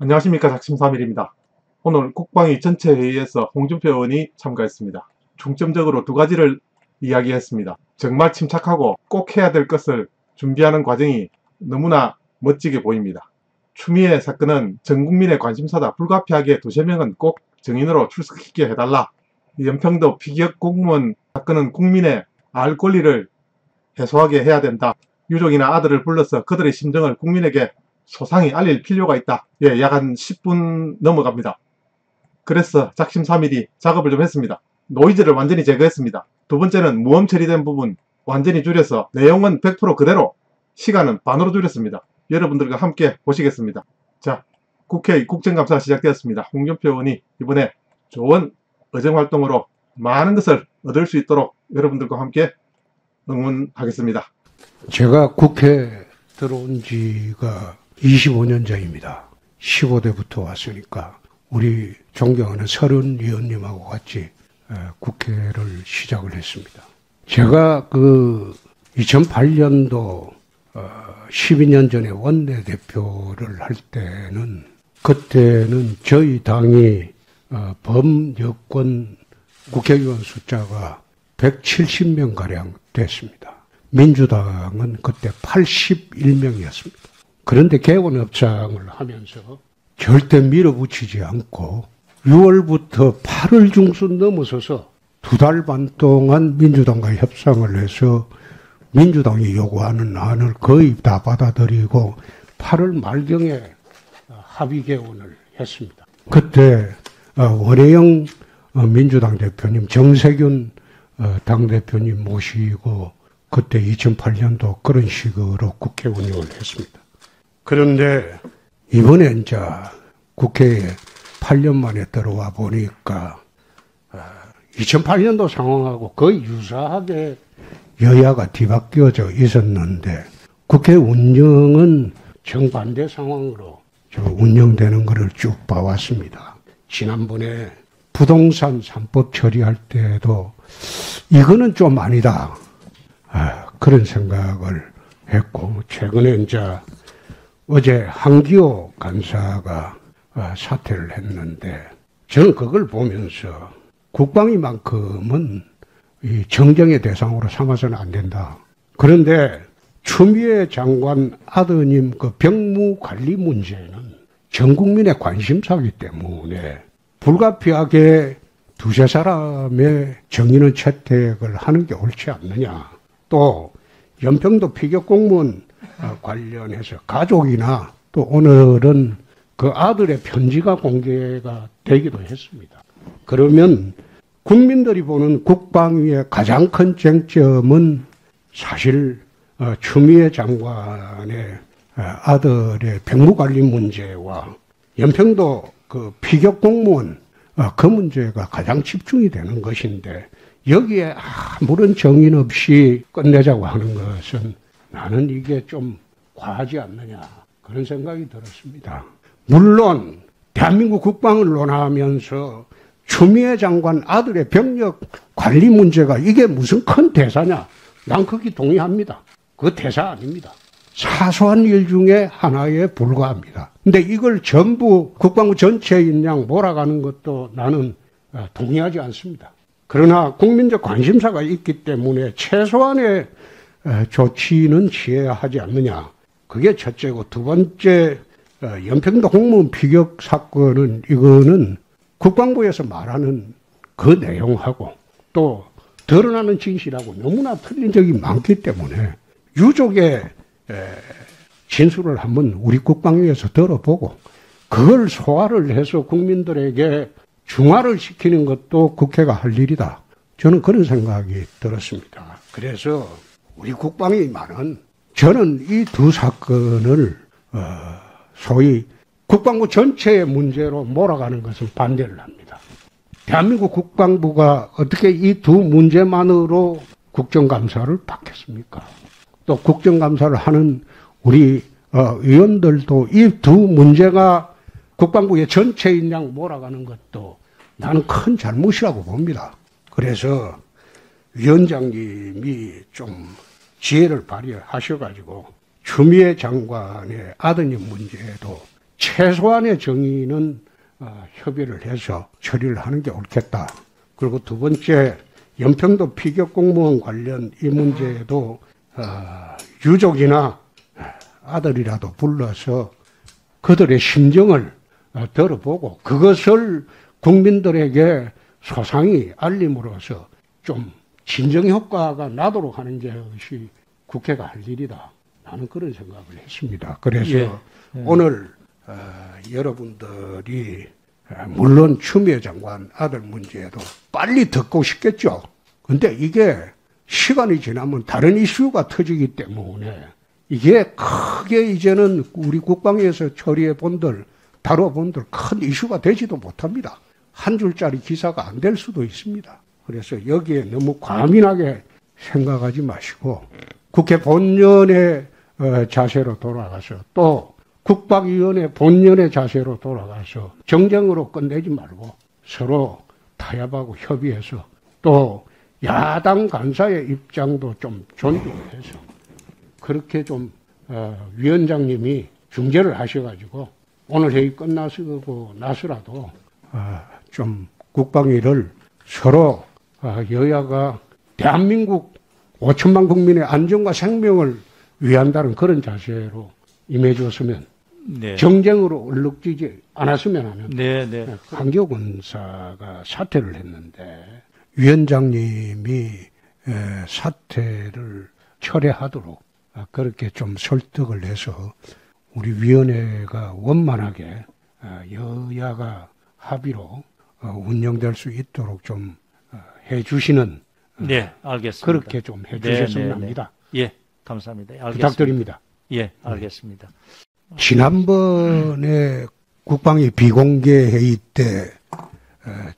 안녕하십니까. 작심삼일입니다. 오늘 국방위 전체 회의에서 홍준표 의원이 참가했습니다. 중점적으로 두 가지를 이야기했습니다. 정말 침착하고 꼭 해야 될 것을 준비하는 과정이 너무나 멋지게 보입니다. 추미애 사건은 전 국민의 관심사다. 불가피하게 두세 명은 꼭 증인으로 출석시키게 해달라. 연평도 피격 공무원 사건은 국민의 알 권리를 해소하게 해야 된다. 유족이나 아들을 불러서 그들의 심정을 국민에게 소상히 알릴 필요가 있다. 약 한 10분 넘어갑니다. 그래서 작심삼일이 작업을 좀 했습니다. 노이즈를 완전히 제거했습니다. 두 번째는 무음 처리된 부분 완전히 줄여서 내용은 100% 그대로, 시간은 반으로 줄였습니다. 여러분들과 함께 보시겠습니다. 자, 국회 국정감사가 시작되었습니다. 홍준표 의원이 이번에 좋은 의정활동으로 많은 것을 얻을 수 있도록 여러분들과 함께 응원하겠습니다. 제가 국회 들어온 지가 25년 전입니다. 15대부터 왔으니까 우리 존경하는 서른 의원님하고 같이 국회를 시작을 했습니다. 제가 2008년도 12년 전에 원내대표를 할 때는, 그때는 저희 당이 범여권 국회의원 숫자가 170명가량 됐습니다. 민주당은 그때 81명이었습니다. 그런데 개원협상을 하면서 절대 밀어붙이지 않고 6월부터 8월 중순 넘어서서 2달 반 동안 민주당과 협상을 해서 민주당이 요구하는 안을 거의 다 받아들이고 8월 말경에 합의 개원을 했습니다. 그때 원혜영 민주당 대표님, 정세균 당대표님 모시고 그때 2008년도 그런 식으로 국회 운영을 했습니다. 그런데 이번에 이제 국회에 8년 만에 들어와 보니까 2008년도 상황하고 거의 유사하게 여야가 뒤바뀌어져 있었는데 국회 운영은 정반대 상황으로 운영되는 것을 쭉 봐왔습니다. 지난번에 부동산 3법 처리할 때도 이거는 좀 아니다, 그런 생각을 했고, 최근에 이제 어제 한기호 간사가 사퇴를 했는데 저는 그걸 보면서 국방위만큼은 이 정쟁의 대상으로 삼아서는 안 된다. 그런데 추미애 장관 아드님 그 병무 관리 문제는 전 국민의 관심사이기 때문에 불가피하게 두세 사람의 정의는 채택을 하는 게 옳지 않느냐. 또 연평도 피격 공무원 관련해서 가족이나 또 오늘은 그 아들의 편지가 공개가 되기도 했습니다. 그러면 국민들이 보는 국방위의 가장 큰 쟁점은 사실 추미애 장관의 아들의 병무관리 문제와 연평도 그 피격 공무원 그 문제가 가장 집중이 되는 것인데, 여기에 아무런 정인 없이 끝내자고 하는 것은 나는 이게 좀 과하지 않느냐, 그런 생각이 들었습니다. 물론 대한민국 국방을 논하면서 추미애 장관 아들의 병력 관리 문제가 이게 무슨 큰 대사냐, 난 거기 동의합니다. 그 대사 아닙니다. 사소한 일 중에 하나에 불과합니다. 근데 이걸 전부 국방부 전체인 양 몰아가는 것도 나는 동의하지 않습니다. 그러나 국민적 관심사가 있기 때문에 최소한의 조치는 취해야 하지 않느냐. 그게 첫째고, 두 번째, 연평도 공무원 피격 사건은 이거는 국방부에서 말하는 그 내용하고 또 드러나는 진실하고 너무나 틀린 적이 많기 때문에 유족의 진술을 한번 우리 국방위에서 들어보고 그걸 소화를 해서 국민들에게 중화를 시키는 것도 국회가 할 일이다. 저는 그런 생각이 들었습니다. 그래서 우리 국방위만은 저는 이 두 사건을 소위 국방부 전체의 문제로 몰아가는 것을 반대를 합니다. 대한민국 국방부가 어떻게 이 두 문제만으로 국정감사를 받겠습니까? 또 국정감사를 하는 우리 의원들도 이 두 문제가 국방부의 전체인 양 몰아가는 것도 나는 큰 잘못이라고 봅니다. 그래서 위원장님이 좀 지혜를 발휘하셔가지고 추미애 장관의 아드님 문제에도 최소한의 정의는 협의를 해서 처리를 하는 게 옳겠다. 그리고 두 번째, 연평도 피격 공무원 관련 이 문제에도 유족이나 아들이라도 불러서 그들의 심정을 들어보고 그것을 국민들에게 소상히 알림으로써 좀 진정 효과가 나도록 하는 것이 국회가 할 일이다. 나는 그런 생각을 했습니다. 그래서 오늘 여러분들이 물론 추미애 장관 아들 문제도 빨리 듣고 싶겠죠. 근데 이게 시간이 지나면 다른 이슈가 터지기 때문에 이게 크게 이제는 우리 국방에서 처리해 본들, 다뤄본들 큰 이슈가 되지도 못합니다. 한 줄짜리 기사가 안 될 수도 있습니다. 그래서 여기에 너무 과민하게 생각하지 마시고 국회 본연의 자세로 돌아가서 또 국방위원회 본연의 자세로 돌아가서 정쟁으로 끝내지 말고 서로 타협하고 협의해서 또 야당 간사의 입장도 좀 존중해서 그렇게 좀 위원장님이 중재를 하셔가지고 오늘 회의 끝나고 나서라도 좀 국방위를 서로 여야가 대한민국 5천만 국민의 안전과 생명을 위한다는 그런 자세로 임해줬으면 네. 정쟁으로 얼룩지지 않았으면 하는 한교 군사가 사퇴를 했는데 위원장님이 사퇴를 철회하도록 그렇게 좀 설득을 해서 우리 위원회가 원만하게 여야가 합의로 운영될 수 있도록 좀 해주시는 네, 알겠습니다. 그렇게 좀 해주셨으면 합니다. 예, 감사합니다. 알겠습니다. 부탁드립니다. 예, 알겠습니다. 지난번에 국방위 비공개 회의 때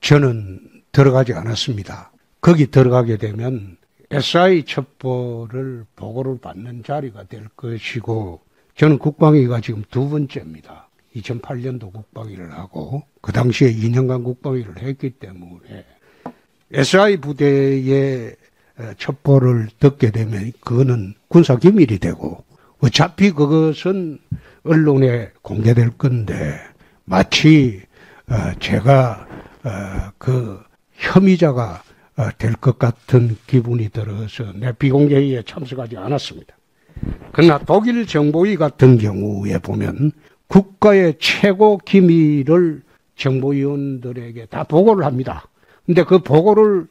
저는 들어가지 않았습니다. 거기 들어가게 되면 SI 첩보를 보고를 받는 자리가 될 것이고 저는 국방위가 지금 두 번째입니다. 2008년도 국방위를 하고 그 당시에 2년간 국방위를 했기 때문에 SI 부대의 첩보를 듣게 되면 그거는 군사기밀이 되고 어차피 그것은 언론에 공개될 건데 마치 제가 그 혐의자가 될 것 같은 기분이 들어서 내 비공개회의에 참석하지 않았습니다. 그러나 독일 정보위 같은 경우에 보면 국가의 최고 기밀을 정보위원들에게 다 보고를 합니다. 근데 그 보고를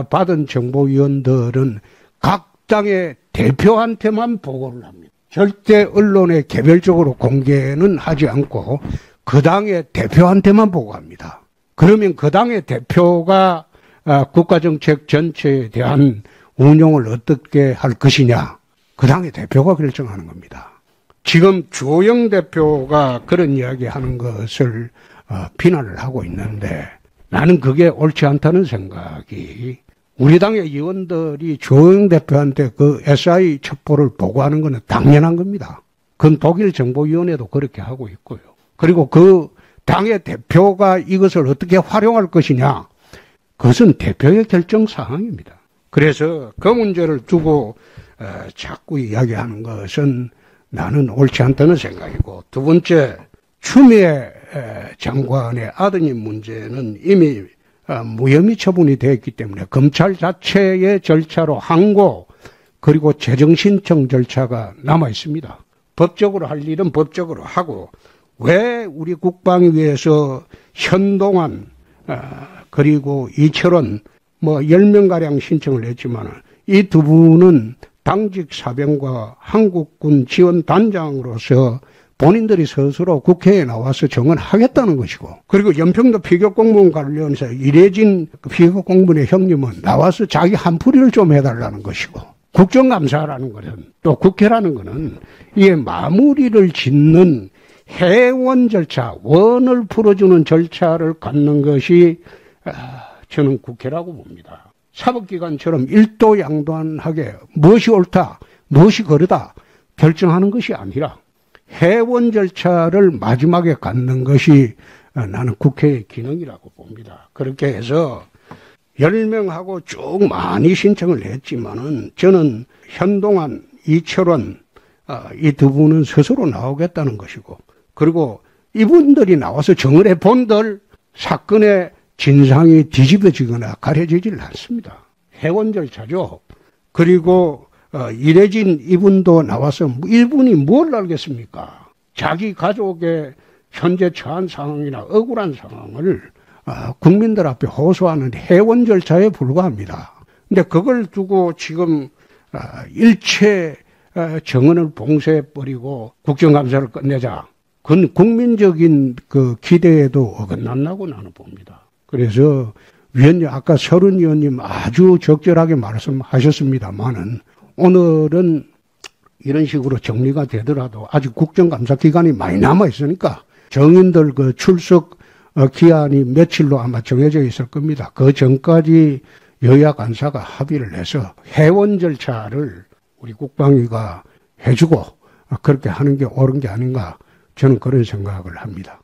받은 정보위원들은 각 당의 대표한테만 보고를 합니다. 절대 언론에 개별적으로 공개는 하지 않고 그 당의 대표한테만 보고합니다. 그러면 그 당의 대표가 국가정책 전체에 대한 운용을 어떻게 할 것이냐, 그 당의 대표가 결정하는 겁니다. 지금 주호영 대표가 그런 이야기하는 것을 비난을 하고 있는데 나는 그게 옳지 않다는 생각이, 우리 당의 의원들이 주호영 대표한테 그 SI 첩보를 보고하는 것은 당연한 겁니다. 그건 독일 정보위원회도 그렇게 하고 있고요. 그리고 그 당의 대표가 이것을 어떻게 활용할 것이냐, 그것은 대표의 결정 사항입니다. 그래서 그 문제를 두고 자꾸 이야기하는 것은 나는 옳지 않다는 생각이고, 두 번째, 추미애 장관의 아드님 문제는 이미 무혐의 처분이 되었기 때문에 검찰 자체의 절차로 항고 그리고 재정 신청 절차가 남아 있습니다. 법적으로 할 일은 법적으로 하고, 왜 우리 국방위에서 현동안 그리고 이철원 10명가량 신청을 했지만 이 두 분은 당직 사병과 한국군 지원단장으로서 본인들이 스스로 국회에 나와서 정언하겠다는 것이고, 그리고 연평도 피격공무원 관련해서 이래진 피격공무원의 형님은 나와서 자기 한풀이를 좀 해달라는 것이고, 국정감사라는 것은, 또 국회라는 것은 이게 마무리를 짓는 해원 절차, 원을 풀어주는 절차를 갖는 것이 저는 국회라고 봅니다. 사법기관처럼 일도양도하게 무엇이 옳다, 무엇이 그르다 결정하는 것이 아니라 해원 절차를 마지막에 갖는 것이 나는 국회의 기능이라고 봅니다. 그렇게 해서 10명하고 쭉 많이 신청을 했지만은 저는 현동안, 이철원 이 두 분은 스스로 나오겠다는 것이고, 그리고 이분들이 나와서 정을 해본들 사건의 진상이 뒤집어지거나 가려지질 않습니다. 해원 절차죠. 그리고 이래진 이분도 나와서 이분이 뭘 알겠습니까? 자기 가족의 현재 처한 상황이나 억울한 상황을 국민들 앞에 호소하는 해원 절차에 불과합니다. 근데 그걸 두고 지금 일체 정언을 봉쇄해버리고 국정감사를 끝내자. 그건 국민적인 그 기대에도 어긋난다고 나는 봅니다. 그래서 위원님, 아까 서른 위원님 아주 적절하게 말씀하셨습니다만은 오늘은 이런 식으로 정리가 되더라도 아직 국정감사 기간이 많이 남아있으니까 정인들 그 출석 기한이 며칠로 아마 정해져 있을 겁니다. 그 전까지 여야 간사가 합의를 해서 해원 절차를 우리 국방위가 해주고 그렇게 하는 게 옳은 게 아닌가 저는 그런 생각을 합니다.